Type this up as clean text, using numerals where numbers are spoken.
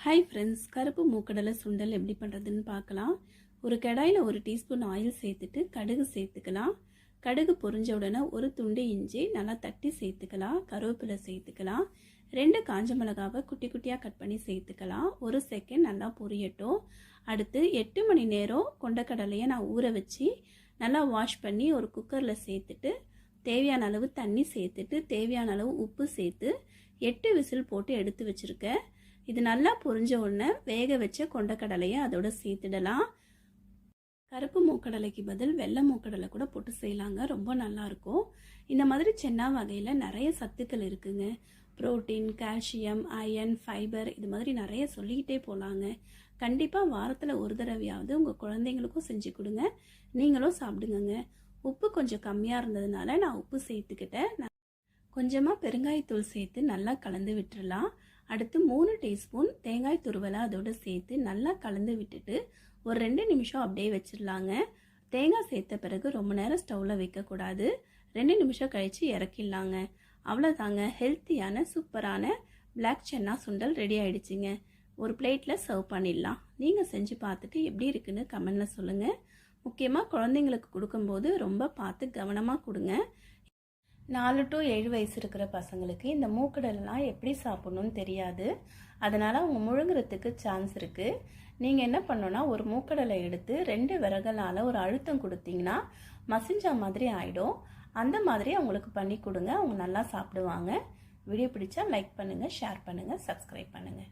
Hi friends, கருப்பு மூக்கடலை சுண்டல் எப்படி பண்ணுறதுன்னு பார்க்கலாம். ஒரு கடாயில் 1 டீஸ்பூன் ஆயில் சேர்த்துட்டு கடுகு சேர்த்துக்கலாம். கடுகு பொரிஞ்ச உடனே ஒரு துண்டு இஞ்சி நல்லா தட்டி சேர்த்துக்கலாம். கருவேப்பிலை சேர்த்துக்கலாம். 2 காஞ்ச மிளகாவை குட்டி குட்டியாக கட் பண்ணி சேர்த்துக்கலாம். 1 செகண்ட் நல்லா பொரியட்டும். அடுத்து 8 மணி நேரம் கொண்டக்கடலையை நான் ஊற வச்சு நல்லா வாஷ் பண்ணி ஒரு குக்கரில் சேர்த்துட்டு தேவையான அளவு தண்ணி சேர்த்துட்டு தேவையான அளவு உப்பு சேர்த்து 8 விசில் போட்டு எடுத்து வச்சுருக்கேன். இது நல்லா பொரிஞ்ச உடனே வேக வச்ச கொண்டக்கடலையை அதோட சேர்த்துடலாம். கருப்பு மூக்கடலைக்கு பதில் வெள்ளை மூக்கடலை கூட போட்டு செய்யலாங்க, ரொம்ப நல்லாயிருக்கும். இந்த மாதிரி சென்னா வகையில் நிறைய சத்துக்கள் இருக்குங்க. புரோட்டீன், கால்சியம், அயன், ஃபைபர் இது மாதிரி நிறைய சொல்லிக்கிட்டே போகலாங்க. கண்டிப்பாக வாரத்தில் ஒரு தடவையாவது உங்கள் குழந்தைங்களுக்கும் செஞ்சு கொடுங்க, நீங்களும் சாப்பிடுங்க. உப்பு கொஞ்சம் கம்மியாக இருந்ததுனால நான் உப்பு சேர்த்துக்கிட்டேன். கொஞ்சமாக பெருங்காயத்தூள் சேர்த்து நல்லா கலந்து விட்டுடலாம். அடுத்து 3 டீஸ்பூன் தேங்காய் துருவலை அதோடு சேர்த்து நல்லா கலந்து விட்டுட்டு ஒரு 2 நிமிஷம் அப்படியே வச்சிடலாங்க. தேங்காய் சேர்த்த பிறகு ரொம்ப நேரம் ஸ்டவ்வில் வைக்கக்கூடாது. 2 நிமிஷம் கழித்து இறக்கிடலாங்க. அவ்வளோதாங்க, ஹெல்த்தியான சூப்பரான பிளாக் சென்னா சுண்டல் ரெடி ஆகிடுச்சிங்க. ஒரு பிளேட்டில் சர்வ் பண்ணிடலாம். நீங்கள் செஞ்சு பார்த்துட்டு எப்படி இருக்குன்னு கமெண்டில் சொல்லுங்கள். முக்கியமாக குழந்தைங்களுக்கு கொடுக்கும்போது ரொம்ப பார்த்து கவனமாக கொடுங்க. 4 to 7 வயசு இருக்கிற பசங்களுக்கு இந்த மூக்கடலாம் எப்படி சாப்பிடணும்னு தெரியாது. அதனால் அவங்க முழுங்குறதுக்கு சான்ஸ் இருக்குது. நீங்கள் என்ன பண்ணணும்னா ஒரு மூக்கடலை எடுத்து 2 விரகலால் ஒரு அழுத்தம் கொடுத்தீங்கன்னா மசிஞ்சா மாதிரி ஆகிடும். அந்த மாதிரி அவங்களுக்கு பண்ணி கொடுங்க, அவங்க நல்லா சாப்பிடுவாங்க. வீடியோ பிடிச்சா லைக் பண்ணுங்கள், ஷேர் பண்ணுங்கள், சப்ஸ்கிரைப் பண்ணுங்கள்.